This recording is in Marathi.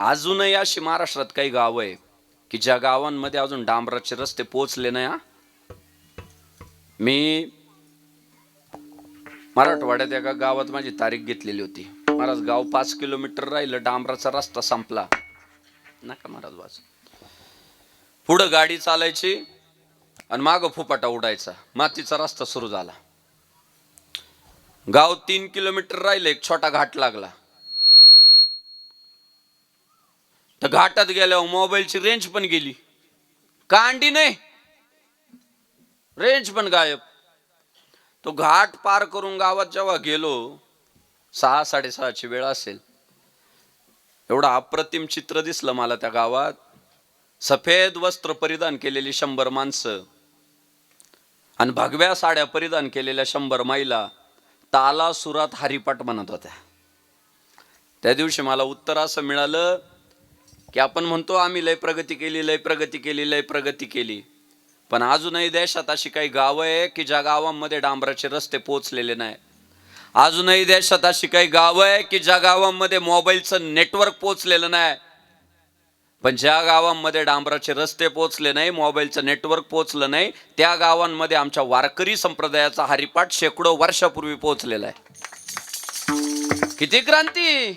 अजूनही अशी महाराष्ट्रात काही गावं आहे की ज्या गावांमध्ये अजून डांबराचे रस्ते पोहोचले नाही. मी मराठवाड्यात एका गावात माझी तारीख घेतलेली होती. महाराज गाव 5 किलोमीटर राहिलं, डांबराचा रस्ता संपला. नका महाराज वाच. पुढं गाडी चालायची आणि मागं फुपाटा उडायचा, मातीचा रस्ता सुरू झाला. गाव 3 किलोमीटर राहिलं, एक छोटा घाट लागला. तर घाटात गेल्यावर मोबाईलची रेंज पण गेली, कांडी नाही, रेंज पण गायब. तो घाट पार करून गावात जेव्हा गेलो, 6-6:30ची वेळ असेल, एवढं अप्रतिम चित्र दिसलं मला त्या गावात. सफेद वस्त्र परिधान केलेली 100 माणसं आणि भगव्या साड्या परिधान केलेल्या 100 महिला ताला सुरात हरिपाठ म्हणत होत्या. त्या दिवशी मला उत्तर असं मिळालं की आपण म्हणतो आम्ही लय प्रगती केली, लय प्रगती केली, लय प्रगती केली, पण अजूनही देशात अशी काही गावं आहे की ज्या गावांमध्ये डांबराचे रस्ते पोहोचलेले नाही. अजूनही देशात अशी काही गावं आहे की ज्या गावांमध्ये मोबाईलचं नेटवर्क पोहोचलेलं नाही. पण ज्या गावांमध्ये डांबराचे रस्ते पोहोचले नाही, मोबाईलचं नेटवर्क पोहोचलं नाही, त्या गावांमध्ये आमच्या वारकरी संप्रदायाचा हरिपाठ शेकडो वर्षापूर्वी पोहोचलेला आहे. किती क्रांती.